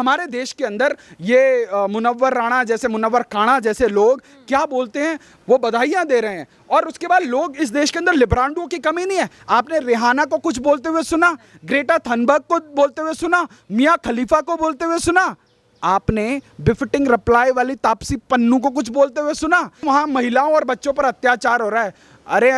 हमारे देश के अंदर ये मुनव्वर राणा जैसे, मुनव्वर काणा जैसे लोग क्या बोलते हैं, वो बधाइयां दे रहे हैं और उसके बाद लोग, इस देश के अंदर लिब्रांडुओं की कमी नहीं है। आपने रिहाना को कुछ बोलते हुए सुना, ग्रेटा थनबर्ग को बोलते हुए सुना, मियां खलीफा को बोलते हुए सुना, आपने बिफिटिंग रिप्लाई वाली तापसी पन्नू को कुछ बोलते हुए सुना? वहां महिलाओं और बच्चों पर अत्याचार हो रहा है। अरे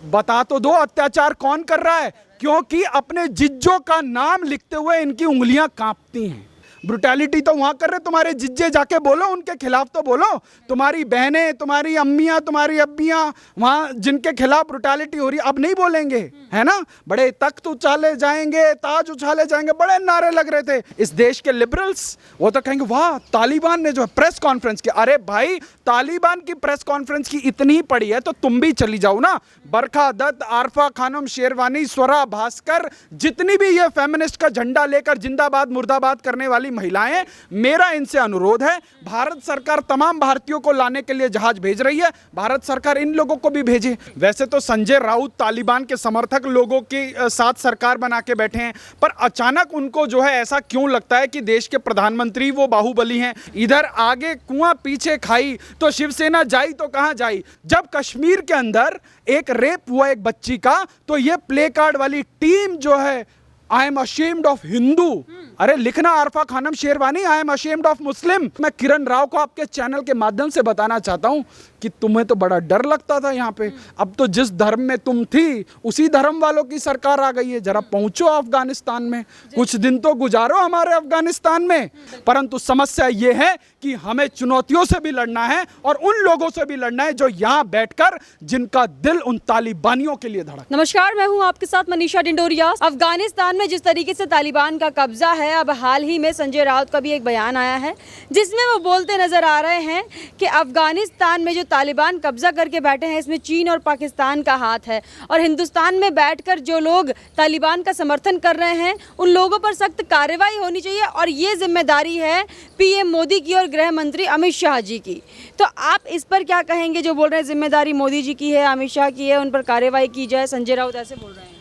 बता तो दो अत्याचार कौन कर रहा है, क्योंकि अपने जिज्जों का नाम लिखते हुए इनकी उंगलियां कांपती हैं। ब्रुटैलिटी तो वहां कर रहे, तुम्हारे जिज्जे जाके बोलो, उनके खिलाफ तो बोलो। तुम्हारी बहनें, तुम्हारी अम्मियां, तुम्हारी अब्बियां वहां जिनके खिलाफ ब्रुटैलिटी हो रही, अब नहीं बोलेंगे, है ना? बड़े तख्त उछाले जाएंगे, ताज उछाले जाएंगे, बड़े नारे लग रहे थे इस देश के लिबरल्स। वो तो कहेंगे वाह तालिबान ने जो प्रेस कॉन्फ्रेंस की। अरे भाई, तालिबान की प्रेस कॉन्फ्रेंस की इतनी पड़ी है तो तुम भी चली जाओ ना। बरखा दत्त, आरफा खानम शेरवानी, स्वरा भास्कर, जितनी भी ये फेमिनिस्ट का झंडा लेकर जिंदाबाद मुर्दाबाद करने वाली महिलाएं, मेरा इनसे अनुरोध है, भारत सरकार तमाम भारतीयों को लाने के लिए जहाज भेज रही है, भारत सरकार इन लोगों को भी भेजे। वैसे तो संजय राउत तालिबान के समर्थक लोगों के साथ सरकार बना के बैठे हैं, पर अचानक उनको जो है ऐसा क्यों लगता है कि देश के प्रधानमंत्री वो बाहुबली हैं? इधर आगे कुआं पीछे खाई, तो शिवसेना जाई तो कहां जाई? जब कश्मीर के अंदर एक रेप हुआ एक बच्ची का, तो ये प्ले कार्ड वाली टीम जो है, I am ashamed of Hindu, अरे लिखना Arfa Khanam Sherwani, I am ashamed of Muslim. मैं किरण राव को आपके चैनल के माध्यम से बताना चाहता हूं कि तुम्हें तो बड़ा डर लगता था यहाँ पे, अब तो जिस धर्म में तुम थी उसी धर्म वालों की सरकार आ गई है। जरा पहुंचो अफगानिस्तान में, कुछ दिन तो गुजारो हमारे अफगानिस्तान में। परंतु समस्या ये है कि हमें चुनौतियों से भी लड़ना है और उन लोगों से भी लड़ना है जो यहाँ बैठकर जिनका दिल उन तालिबानियों के लिए धड़क। नमस्कार, मैं हूँ आपके साथ मनीषा डिंडोरिया। अफगानिस्तान में जिस तरीके से तालिबान का कब्जा है, अब हाल ही में संजय राउत का भी एक बयान आया है जिसमें वो बोलते नजर आ रहे हैं कि अफगानिस्तान में जो तालिबान कब्जा करके बैठे हैं, इसमें चीन और पाकिस्तान का हाथ है और हिंदुस्तान में बैठकर जो लोग तालिबान का समर्थन कर रहे हैं उन लोगों पर सख्त कार्रवाई होनी चाहिए और ये जिम्मेदारी है पीएम मोदी की और गृह मंत्री अमित शाह जी की। तो आप इस पर क्या कहेंगे? जो बोल रहे हैं जिम्मेदारी मोदी जी की है, अमित शाह की है, उन पर कार्रवाई की जाए, संजय राउत ऐसे बोल रहे हैं।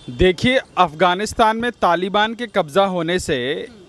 देखिए, अफगानिस्तान में तालिबान के कब्जा होने से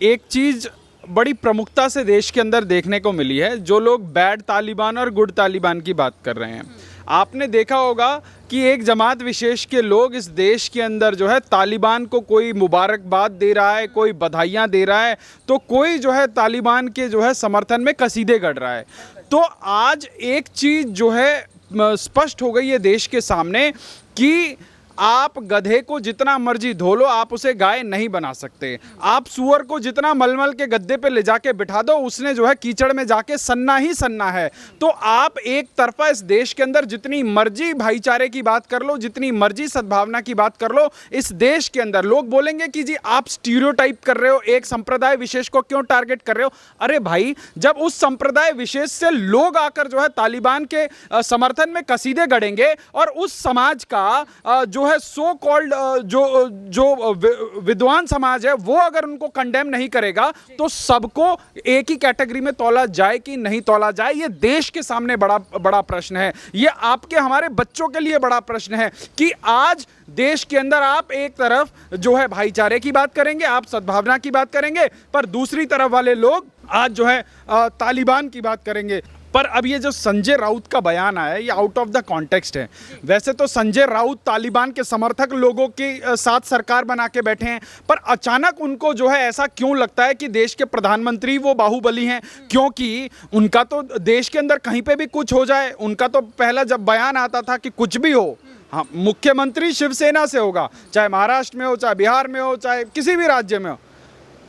एक चीज़ बड़ी प्रमुखता से देश के अंदर देखने को मिली है। जो लोग बैड तालिबान और गुड तालिबान की बात कर रहे हैं, आपने देखा होगा कि एक जमात विशेष के लोग इस देश के अंदर जो है तालिबान को कोई मुबारकबाद दे रहा है, कोई बधाइयाँ दे रहा है, तो कोई जो है तालिबान के जो है समर्थन में कसीदे गढ़ रहा है। तो आज एक चीज़ जो है स्पष्ट हो गई है देश के सामने कि आप गधे को जितना मर्जी धो लो, आप उसे गाय नहीं बना सकते। आप सूअर को जितना मलमल के गद्दे पे ले जाके बिठा दो, उसने जो है कीचड़ में जाके सन्ना ही सन्ना है। तो आप एक तरफा इस देश के अंदर जितनी मर्जी भाईचारे की बात कर लो, जितनी मर्जी सद्भावना की बात कर लो, इस देश के अंदर लोग बोलेंगे कि जी आप स्टीरियोटाइप कर रहे हो, एक संप्रदाय विशेष को क्यों टारगेट कर रहे हो? अरे भाई, जब उस संप्रदाय विशेष से लोग आकर जो है तालिबान के समर्थन में कसीदे गढ़ेंगे और उस समाज का जो है सो कॉल्ड जो विद्वान समाज है वो अगर उनको कंडेम नहीं करेगा, तो सबको एक ही कैटेगरी में तौला जाए कि नहीं तौला जाए, ये देश के सामने बड़ा प्रश्न है। ये आपके हमारे बच्चों के लिए बड़ा प्रश्न है कि आज देश के अंदर आप एक तरफ जो है भाईचारे की बात करेंगे, आप सद्भावना की बात करेंगे, पर दूसरी तरफ वाले लोग आज जो है तालिबान की बात करेंगे। पर अब ये जो संजय राउत का बयान आया है, ये आउट ऑफ द कॉन्टेक्स्ट है। वैसे तो संजय राउत तालिबान के समर्थक लोगों के साथ सरकार बना के बैठे हैं, पर अचानक उनको जो है ऐसा क्यों लगता है कि देश के प्रधानमंत्री वो बाहुबली हैं? क्योंकि उनका तो देश के अंदर कहीं पे भी कुछ हो जाए, उनका तो पहला जब बयान आता था कि कुछ भी हो, हाँ, मुख्यमंत्री शिवसेना से होगा, चाहे महाराष्ट्र में हो, चाहे बिहार में हो, चाहे किसी भी राज्य में हो।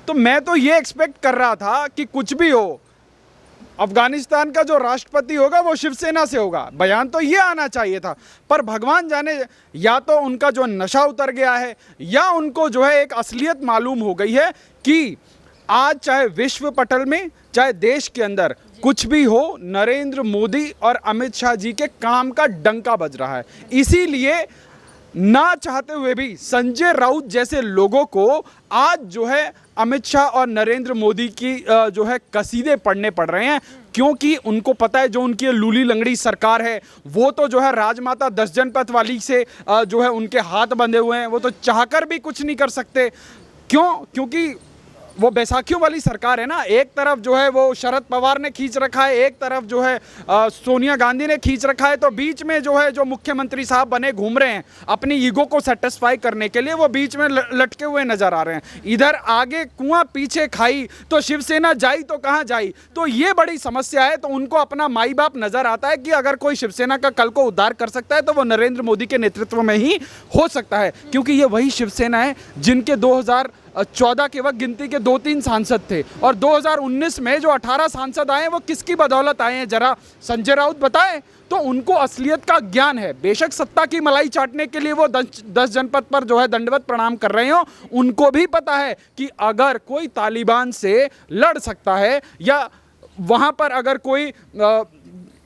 तो मैं तो ये एक्सपेक्ट कर रहा था कि कुछ भी हो, अफगानिस्तान का जो राष्ट्रपति होगा वो शिवसेना से होगा, बयान तो ये आना चाहिए था। पर भगवान जाने, या तो उनका जो नशा उतर गया है या उनको जो है एक असलियत मालूम हो गई है कि आज चाहे विश्व पटल में, चाहे देश के अंदर कुछ भी हो, नरेंद्र मोदी और अमित शाह जी के काम का डंका बज रहा है। इसीलिए ना चाहते हुए भी संजय राउत जैसे लोगों को आज जो है अमित शाह और नरेंद्र मोदी की जो है कसीदे पढ़ने पड़ रहे हैं, क्योंकि उनको पता है जो उनकी लूली लंगड़ी सरकार है वो तो जो है राजमाता 10 जनपथ वाली से जो है उनके हाथ बंधे हुए हैं, वो तो चाहकर भी कुछ नहीं कर सकते। क्यों? क्योंकि वो बैसाखियों वाली सरकार है ना, एक तरफ जो है वो शरद पवार ने खींच रखा है, एक तरफ जो है सोनिया गांधी ने खींच रखा है, तो बीच में जो है जो मुख्यमंत्री साहब बने घूम रहे हैं अपनी ईगो को सेटिस्फाई करने के लिए, वो बीच में लटके हुए नजर आ रहे हैं। इधर आगे कुआं पीछे खाई, तो शिवसेना जाई तो कहां जाई, तो ये बड़ी समस्या है। तो उनको अपना माई बाप नजर आता है कि अगर कोई शिवसेना का कल को उद्धार कर सकता है तो वो नरेंद्र मोदी के नेतृत्व में ही हो सकता है, क्योंकि ये वही शिवसेना है जिनके 2014 के वक्त गिनती के 2-3 सांसद थे, और 2019 में जो 18 सांसद आए वो किसकी बदौलत आए हैं, जरा संजय राउत बताएं। तो उनको असलियत का ज्ञान है। बेशक सत्ता की मलाई चाटने के लिए वो 10 जनपद पर जो है दंडवत प्रणाम कर रहे हो, उनको भी पता है कि अगर कोई तालिबान से लड़ सकता है या वहाँ पर अगर कोई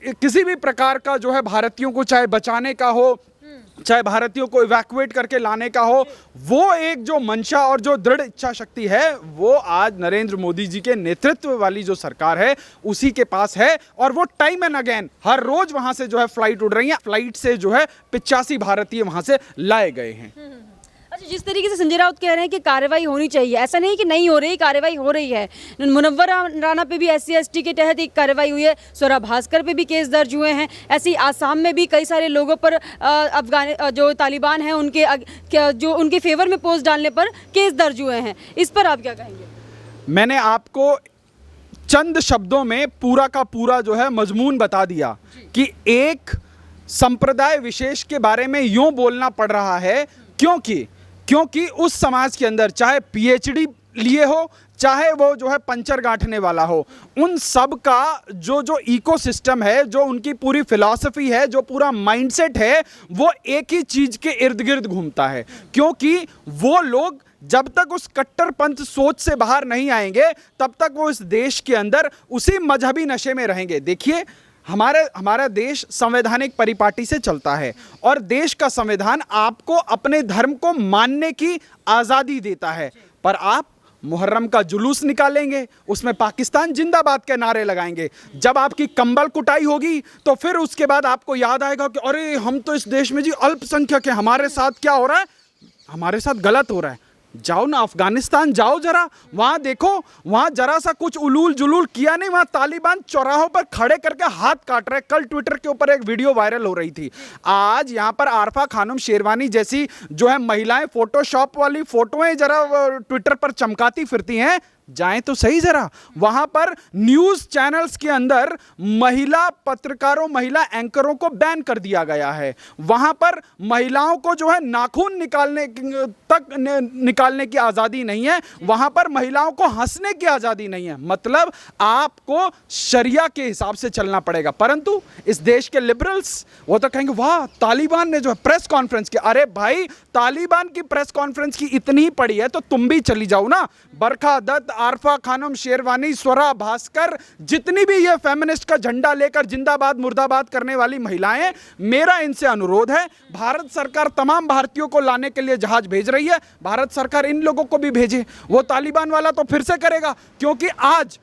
किसी भी प्रकार का जो है भारतीयों को चाहे बचाने का हो, चाहे भारतीयों को इवैक्यूएट करके लाने का हो, वो एक जो मंशा और जो दृढ़ इच्छा शक्ति है वो आज नरेंद्र मोदी जी के नेतृत्व वाली जो सरकार है उसी के पास है। और वो टाइम एंड अगेन हर रोज वहां से जो है फ्लाइट उड़ रही है, फ्लाइट से जो है 85 भारतीय वहां से लाए गए हैं। अच्छा, जिस तरीके से संजय राउत कह रहे हैं कि कार्रवाई होनी चाहिए, ऐसा नहीं कि नहीं हो रही, कार्रवाई हो रही है। मुनव्वर राणा पे भी SC/ST के तहत एक कार्रवाई हुई है, स्वरा भास्कर पे भी केस दर्ज हुए हैं। ऐसे ही आसाम में भी कई सारे लोगों पर जो तालिबान हैं उनके जो उनके फेवर में पोस्ट डालने पर केस दर्ज हुए हैं। इस पर आप क्या कहेंगे? मैंने आपको चंद शब्दों में पूरा का पूरा जो है मजमून बता दिया कि एक संप्रदाय विशेष के बारे में यूं बोलना पड़ रहा है क्योंकि उस समाज के अंदर चाहे PhD लिए हो, चाहे वो जो है पंचर गांठने वाला हो, उन सब का जो इकोसिस्टम है, जो उनकी पूरी फिलॉसफी है, जो पूरा माइंडसेट है, वो एक ही चीज के इर्द गिर्द घूमता है। क्योंकि वो लोग जब तक उस कट्टरपंथ सोच से बाहर नहीं आएंगे तब तक वो इस देश के अंदर उसी मजहबी नशे में रहेंगे। देखिए, हमारा देश संवैधानिक परिपाटी से चलता है और देश का संविधान आपको अपने धर्म को मानने की आज़ादी देता है, पर आप मुहर्रम का जुलूस निकालेंगे, उसमें पाकिस्तान जिंदाबाद के नारे लगाएंगे। जब आपकी कंबल कुटाई होगी तो फिर उसके बाद आपको याद आएगा कि अरे हम तो इस देश में जी अल्पसंख्यक हैं, हमारे साथ क्या हो रहा है, हमारे साथ गलत हो रहा है। जाओ ना अफगानिस्तान, जाओ जरा, वहां देखो, वहां जरा सा कुछ उलूल जुलूल किया नहीं, वहां तालिबान चौराहों पर खड़े करके हाथ काट रहे। कल ट्विटर के ऊपर एक वीडियो वायरल हो रही थी। आज यहां पर आरफा खानम शेरवानी जैसी जो है महिलाएं फोटोशॉप वाली फोटोएं जरा ट्विटर पर चमकाती फिरती हैं। जाएं तो सही जरा, वहां पर न्यूज चैनल्स के अंदर महिला पत्रकारों, महिला एंकरों को बैन कर दिया गया है। वहां पर महिलाओं को जो है नाखून निकालने की आज़ादी नहीं है, वहां पर महिलाओं को हंसने की आज़ादी नहीं है। मतलब आपको शरिया के हिसाब से चलना पड़ेगा। परंतु इस देश के लिबरल्स वो तो कहेंगे वाह तालिबान ने जो है प्रेस कॉन्फ्रेंस की। अरे भाई, तालिबान की प्रेस कॉन्फ्रेंस की इतनी पड़ी है तो तुम भी चली जाओ ना। बरखा दत्त, आरफा खानम शेरवानी, स्वरा भास्कर, जितनी भी ये फेमिनिस्ट का झंडा लेकर जिंदाबाद मुर्दाबाद करने वाली महिलाएं, मेरा इनसे अनुरोध है, भारत सरकार तमाम भारतीयों को लाने के लिए जहाज भेज रही है, भारत सरकार इन लोगों को भी भेजे। वो तालिबान वाला तो फिर से करेगा, क्योंकि आज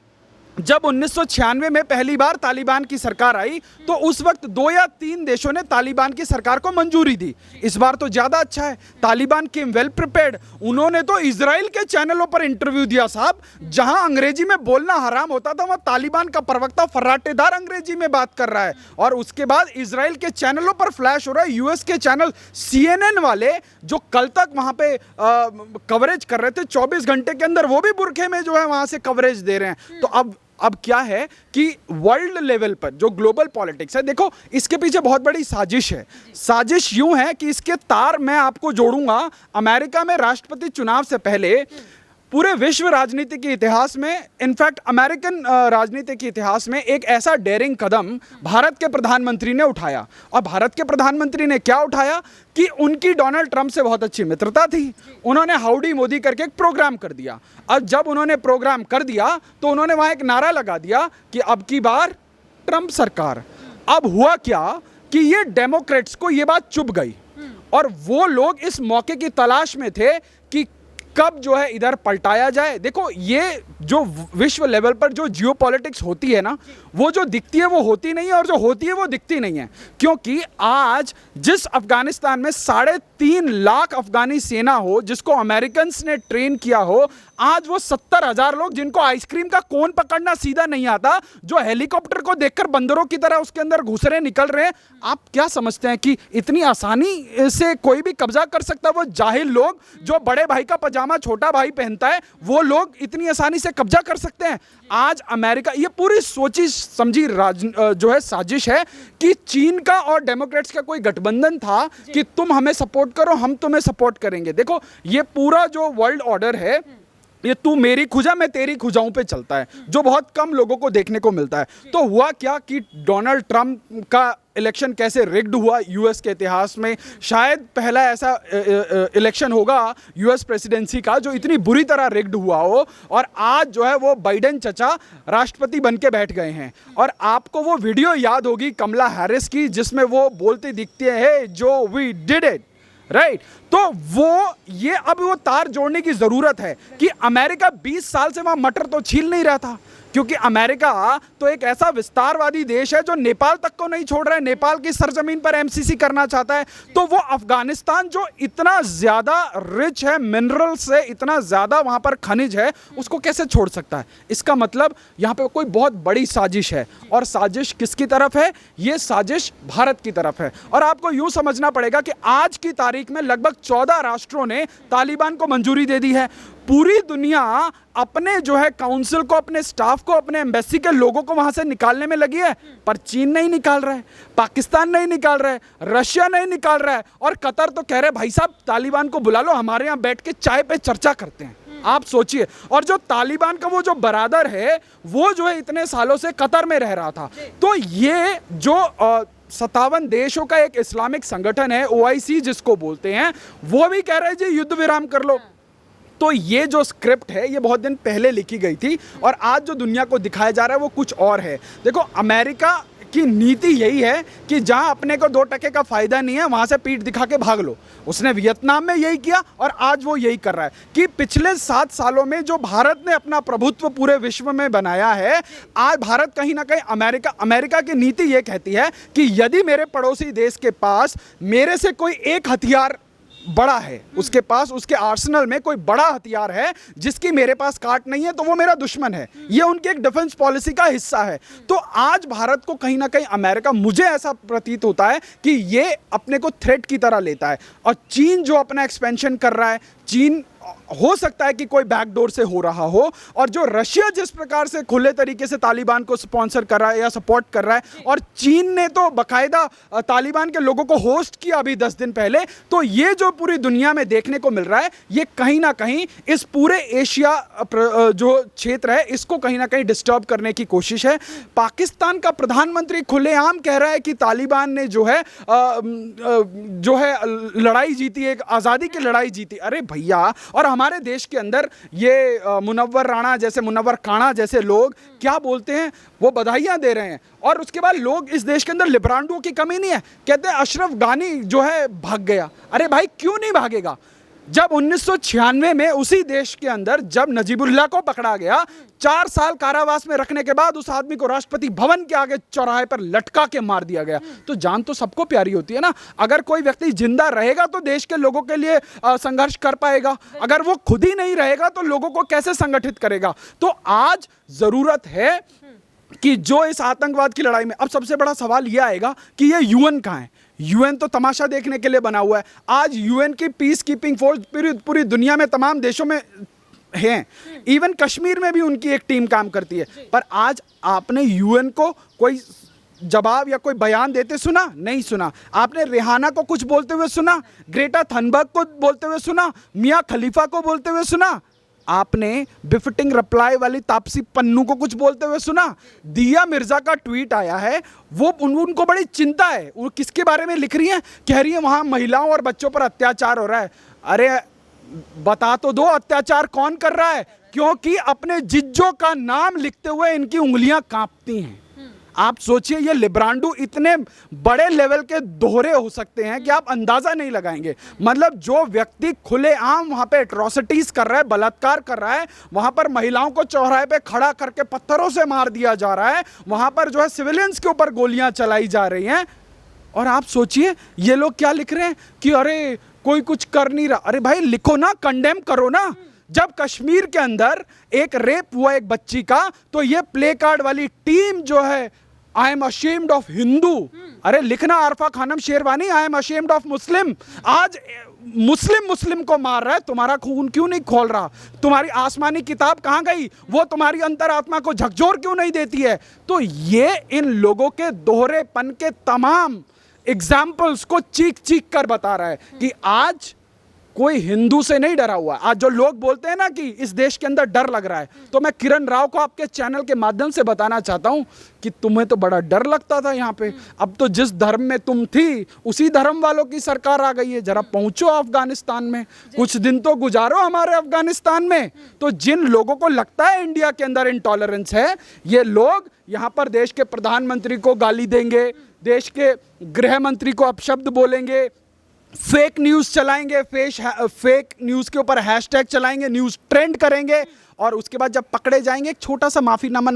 जब 1996 में पहली बार तालिबान की सरकार आई तो उस वक्त 2 या 3 देशों ने तालिबान की सरकार को मंजूरी दी। इस बार तो ज्यादा अच्छा है, तालिबान केम वेल प्रिपेयर्ड। उन्होंने तो इजराइल के चैनलों पर इंटरव्यू दिया साहब, जहां अंग्रेजी में बोलना हराम होता था, वहां तालिबान का प्रवक्ता फर्राटेदार अंग्रेजी में बात कर रहा है। और उसके बाद इजराइल के चैनलों पर फ्लैश हो रहा है, US के चैनल CNN वाले जो कल तक वहां पे कवरेज कर रहे थे 24 घंटे के अंदर, वो भी बुरखे में जो है वहां से कवरेज दे रहे हैं। तो अब क्या है कि वर्ल्ड लेवल पर जो ग्लोबल पॉलिटिक्स है, देखो इसके पीछे बहुत बड़ी साजिश है। साजिश यूं है कि इसके तार मैं आपको जोड़ूंगा अमेरिका में राष्ट्रपति चुनाव से पहले पूरे विश्व राजनीति के इतिहास में, इनफैक्ट अमेरिकन राजनीति के इतिहास में एक ऐसा डेयरिंग कदम भारत के प्रधानमंत्री ने उठाया। और भारत के प्रधानमंत्री ने क्या उठाया कि उनकी डोनाल्ड ट्रंप से बहुत अच्छी मित्रता थी, उन्होंने हाउडी मोदी करके एक प्रोग्राम कर दिया। अब जब उन्होंने प्रोग्राम कर दिया तो उन्होंने वहाँ एक नारा लगा दिया कि अब की बार ट्रंप सरकार। अब हुआ क्या कि ये डेमोक्रेट्स को ये बात चुभ गई और वो लोग इस मौके की तलाश में थे कि कब जो है इधर पलटाया जाए। देखो, ये जो विश्व लेवल पर जो जियोपॉलिटिक्स होती है ना, वो जो दिखती है वो होती नहीं है और जो होती है वो दिखती नहीं है। क्योंकि आज जिस अफगानिस्तान में 3 लाख अफगानी सेना हो जिसको अमेरिकन ने ट्रेन किया हो, आज वो 70,000 लोग जिनको आइसक्रीम का कोन पकड़ना सीधा नहीं आता, जो हेलीकॉप्टर को देखकर बंदरों की तरह उसके अंदर घुस रहे निकल रहे हैं, आप क्या समझते हैं कि इतनी आसानी से कोई भी कब्जा कर सकता है? वो जाहिल लोग जो बड़े भाई का पजामा छोटा भाई पहनता है, वो लोग इतनी आसानी से कब्जा कर सकते हैं? आज अमेरिका, ये पूरी सोची समझी जो है साजिश है कि चीन का और डेमोक्रेट्स का कोई गठबंधन था कि तुम हमें सपोर्ट करो, हम तुम्हें सपोर्ट करेंगे। देखो, ये पूरा जो वर्ल्ड ऑर्डर है, ये तू मेरी खुजा मैं तेरी खुजाओं पे चलता है, जो बहुत कम लोगों को देखने को मिलता है। तो हुआ क्या कि डोनाल्ड ट्रंप का इलेक्शन कैसे रिग्ड हुआ यूएस के इतिहास में, शायद पहला ऐसा इलेक्शन होगा यूएस प्रेसिडेंसी का जो इतनी बुरी तरह रिग्ड हुआ हो, और आज जो है वो बाइडेन चचा राष्ट्रपति बन के बैठ गए हैं। और आपको वो वीडियो याद होगी कमला हैरिस की, जिसमें वो बोलती दिखती है जो वी डिड इट, राइट? तो वो ये अब वो तार जोड़ने की जरूरत है कि अमेरिका 20 साल से वहां मटर तो छील नहीं रहा था, क्योंकि अमेरिका तो एक ऐसा विस्तारवादी देश है जो नेपाल तक को नहीं छोड़ रहा है, नेपाल की सरजमीन पर एमसीसी करना चाहता है। तो वो अफगानिस्तान जो इतना ज्यादा रिच है मिनरल से, इतना ज्यादा वहां पर खनिज है, उसको कैसे छोड़ सकता है? इसका मतलब यहां पे कोई बहुत बड़ी साजिश है, और साजिश किसकी तरफ है? ये साजिश भारत की तरफ है। और आपको यूं समझना पड़ेगा कि आज की तारीख में लगभग 14 राष्ट्रों ने तालिबान को मंजूरी दे दी है। पूरी दुनिया अपने जो है काउंसिल को, अपने स्टाफ को, अपने एम्बेसी के लोगों को वहां से निकालने में लगी है, पर चीन नहीं निकाल रहा है, पाकिस्तान नहीं निकाल रहा है, रशिया नहीं निकाल रहा है, और कतर तो कह रहे भाई साहब तालिबान को बुला लो, हमारे यहाँ बैठ के चाय पे चर्चा करते हैं। आप सोचिए, और जो तालिबान का वो जो बरादर है, वो जो है इतने सालों से कतर में रह रहा था। तो ये जो 57 देशों का एक इस्लामिक संगठन है, OIC जिसको बोलते हैं, वो भी कह रहे हैं जी युद्ध विराम कर लो। तो ये जो स्क्रिप्ट है ये बहुत दिन पहले लिखी गई थी, और आज जो दुनिया को दिखाया जा रहा है वो कुछ और है। देखो, अमेरिका की नीति यही है कि जहां अपने को 2 टके का फायदा नहीं है, वहां से पीठ दिखा के भाग लो। उसने वियतनाम में यही किया, और आज वो यही कर रहा है कि पिछले 7 सालों में जो भारत ने अपना प्रभुत्व पूरे विश्व में बनाया है, आज भारत कहीं ना कहीं अमेरिका की नीति ये कहती है कि यदि मेरे पड़ोसी देश के पास मेरे से कोई एक हथियार बड़ा है, उसके पास, उसके आर्सेनल में कोई बड़ा हथियार है जिसकी मेरे पास काट नहीं है, तो वो मेरा दुश्मन है। ये उनकी एक डिफेंस पॉलिसी का हिस्सा है। तो आज भारत को कहीं ना कहीं अमेरिका, मुझे ऐसा प्रतीत होता है कि ये अपने को थ्रेट की तरह लेता है। और चीन जो अपना एक्सपेंशन कर रहा है, चीन हो सकता है कि कोई बैकडोर से हो रहा हो, और जो रशिया जिस प्रकार से खुले तरीके से तालिबान को स्पॉन्सर कर रहा है या सपोर्ट कर रहा है, और चीन ने तो बकायदा तालिबान के लोगों को होस्ट किया अभी 10 दिन पहले। तो ये जो पूरी दुनिया में देखने को मिल रहा है, ये कहीं ना कहीं इस पूरे एशिया जो क्षेत्र है, इसको कहीं ना कहीं डिस्टर्ब करने की कोशिश है। पाकिस्तान का प्रधानमंत्री खुलेआम कह रहा है कि तालिबान ने जो है लड़ाई जीती, एक आज़ादी की लड़ाई जीती। अरे भैया, और हमारे देश के अंदर ये मुनव्वर काणा जैसे लोग क्या बोलते हैं, वो बधाइयां दे रहे हैं। और उसके बाद लोग, इस देश के अंदर लिब्रांडो की कमी नहीं है, कहते हैं अशरफ गानी जो है भाग गया। अरे भाई, क्यों नहीं भागेगा? जब 1996 में उसी देश के अंदर जब नजीबुल्लाह को पकड़ा गया, 4 साल कारावास में रखने के बाद उस आदमी को राष्ट्रपति भवन के आगे चौराहे पर लटका के मार दिया गया। तो जान तो सबको प्यारी होती है ना। अगर कोई व्यक्ति जिंदा रहेगा तो देश के लोगों के लिए संघर्ष कर पाएगा, अगर वो खुद ही नहीं रहेगा तो लोगों को कैसे संगठित करेगा? तो आज जरूरत है कि जो इस आतंकवाद की लड़ाई में, अब सबसे बड़ा सवाल यह आएगा कि ये यूएन कहाँ है? यूएन तो तमाशा देखने के लिए बना हुआ है। आज यूएन की पीस कीपिंग फोर्स पूरी दुनिया में तमाम देशों में हैं, इवन कश्मीर में भी उनकी एक टीम काम करती है। पर आज आपने यूएन को कोई जवाब या कोई बयान देते सुना? नहीं सुना। आपने रिहाना को कुछ बोलते हुए सुना? ग्रेटा थनबर्ग को बोलते हुए सुना? मियां खलीफा को बोलते हुए सुना? आपने बिफिटिंग रिप्लाई वाली तापसी पन्नू को कुछ बोलते हुए सुना? दिया मिर्जा का ट्वीट आया है, वो उनको बड़ी चिंता है। वो किसके बारे में लिख रही हैं? कह रही है वहां महिलाओं और बच्चों पर अत्याचार हो रहा है। अरे बता तो दो अत्याचार कौन कर रहा है, क्योंकि अपने जिज्जों का नाम लिखते हुए इनकी उंगलियां कांपती हैं। आप सोचिए, ये लिब्रांडो इतने बड़े लेवल के दोहरे हो सकते हैं कि आप अंदाजा नहीं लगाएंगे। मतलब जो व्यक्ति खुलेआम वहां पे एट्रोसिटीज कर रहा है, बलात्कार कर रहा है, वहां पर महिलाओं को चौराहे पे खड़ा करके पत्थरों से मार दिया जा रहा है, वहां पर जो है सिविलियंस के ऊपर गोलियां चलाई जा रही हैं, और आप सोचिए ये लोग क्या लिख रहे हैं कि अरे कोई कुछ कर नहीं रहा। अरे भाई लिखो ना, कंडेम करो ना। जब कश्मीर के अंदर एक रेप हुआ एक बच्ची का, तो ये प्ले कार्ड वाली टीम जो है, I am ashamed of Hindu, अरे लिखना Arfa Khanam Sherwani, I am ashamed of Muslim. आज मुस्लिम को मार रहा है, तुम्हारा खून क्यों नहीं खोल रहा? तुम्हारी आसमानी किताब कहां गई? वो तुम्हारी अंतरात्मा को झकझोर क्यों नहीं देती है? तो ये इन लोगों के दोहरेपन के तमाम एग्जाम्पल्स को चीख चीख कर बता रहा है कि आज कोई हिंदू से नहीं डरा हुआ। आज जो लोग बोलते हैं ना कि इस देश के अंदर डर लग रहा है, तो मैं किरण राव को आपके चैनल के माध्यम से बताना चाहता हूं कि तुम्हें तो बड़ा डर लगता था यहाँ पे, अब तो जिस धर्म में तुम थी उसी धर्म वालों की सरकार आ गई है। जरा पहुंचो अफगानिस्तान में, कुछ दिन तो गुजारो हमारे अफगानिस्तान में। तो जिन लोगों को लगता है इंडिया के अंदर इंटॉलरेंस है, ये लोग यहाँ पर देश के प्रधानमंत्री को गाली देंगे, देश के गृह मंत्री को अपशब्द बोलेंगे, फेक न्यूज़ चलाएंगे, फेक न्यूज़ के ऊपर हैशटैग चलाएंगे, न्यूज़ ट्रेंड करेंगे, और उसके बाद जब पकड़े जाएंगे एक छोटा सा माफीनामा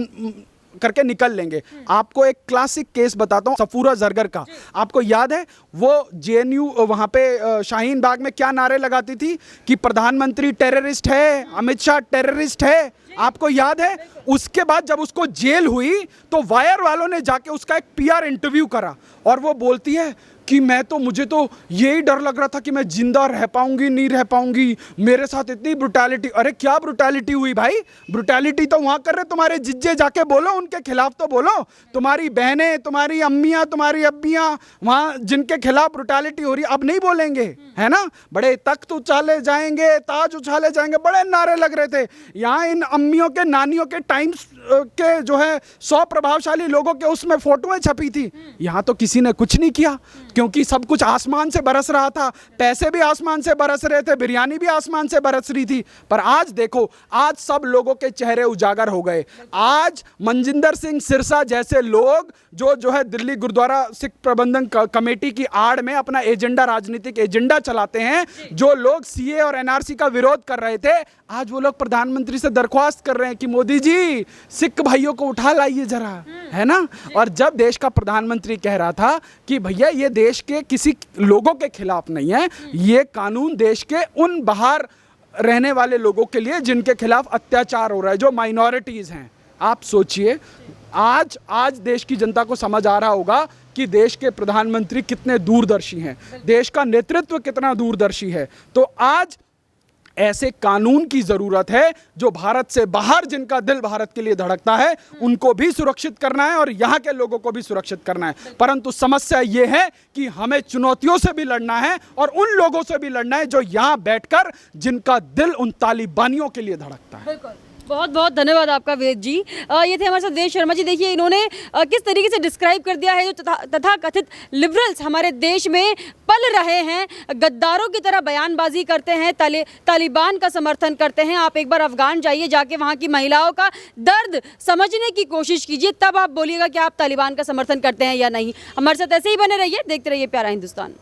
करके निकल लेंगे। आपको एक क्लासिक केस बताता हूँ, सफूरा जरगर का। आपको याद है वो जेएनयू वहाँ पे शाहीन बाग में क्या नारे लगाती थी कि प्रधानमंत्री टेररिस्ट है, अमित शाह टेररिस्ट है, आपको याद है? उसके बाद जब उसको जेल हुई तो वायर वालों ने जाके उसका एक पीआर इंटरव्यू करा, और वो बोलती है कि मुझे तो यही डर लग रहा था कि मैं जिंदा रह पाऊंगी नहीं रह पाऊंगी, मेरे साथ इतनी ब्रुटैलिटी। अरे क्या ब्रुटैलिटी हुई भाई? ब्रुटैलिटी तो वहाँ कर रहे तुम्हारे जिज्जे, जाके बोलो उनके खिलाफ तो बोलो। तुम्हारी बहनें, तुम्हारी अम्मियाँ, तुम्हारी अब्बियाँ वहाँ जिनके खिलाफ ब्रुटैलिटी हो रही, अब नहीं बोलेंगे, है ना? बड़े तख्त उछाले जाएंगे, ताज उछाले जाएंगे, बड़े नारे लग रहे थे। यहाँ इन अम्मियों के, नानियों के टाइम्स के जो है 100 प्रभावशाली लोगों के उसमें फोटोएं छपी थी। यहाँ तो किसी ने कुछ नहीं किया, क्योंकि सब कुछ आसमान से बरस रहा था, पैसे भी आसमान से बरस रहे थे, बिरयानी भी आसमान से बरस रही थी। पर आज देखो, आज सब लोगों के चेहरे उजागर हो गए। आज मनजिंदर सिंह सिरसा जैसे लोग जो है दिल्ली गुरुद्वारा सिख प्रबंधन कमेटी की आड़ में अपना एजेंडा, राजनीतिक एजेंडा चलाते हैं, जो लोग सीए और एनआरसी का विरोध कर रहे थे, आज वो लोग प्रधानमंत्री से दरख्वास्त कर रहे हैं कि मोदी जी सिख भाइयों को उठा लाइए जरा, है ना? और जब देश का प्रधानमंत्री कह रहा था कि भैया ये देश के किसी लोगों के खिलाफ नहीं है, ये कानून देश के उन बाहर रहने वाले लोगों के लिए जिनके खिलाफ अत्याचार हो रहा है, जो माइनॉरिटीज हैं। आप सोचिए, आज देश की जनता को समझ आ रहा होगा कि देश के प्रधानमंत्री कितने दूरदर्शी हैं, देश का नेतृत्व कितना दूरदर्शी है। तो आज ऐसे कानून की जरूरत है जो भारत से बाहर, जिनका दिल भारत के लिए धड़कता है, उनको भी सुरक्षित करना है और यहाँ के लोगों को भी सुरक्षित करना है। परंतु समस्या ये है कि हमें चुनौतियों से भी लड़ना है और उन लोगों से भी लड़ना है जो यहाँ बैठकर, जिनका दिल उन तालिबानियों के लिए धड़कता है। बहुत बहुत धन्यवाद आपका वेद जी। ये थे हमारे साथ वेद शर्मा जी। देखिए इन्होंने किस तरीके से डिस्क्राइब कर दिया है जो तथा कथित लिबरल्स हमारे देश में पल रहे हैं, गद्दारों की तरह बयानबाजी करते हैं, तालिबान का समर्थन करते हैं। आप एक बार अफगान जाइए, जाके वहाँ की महिलाओं का दर्द समझने की कोशिश कीजिए, तब आप बोलिएगा कि आप तालिबान का समर्थन करते हैं या नहीं। हमारे साथ ऐसे ही बने रहिए, देखते रहिए प्यारा हिंदुस्तान।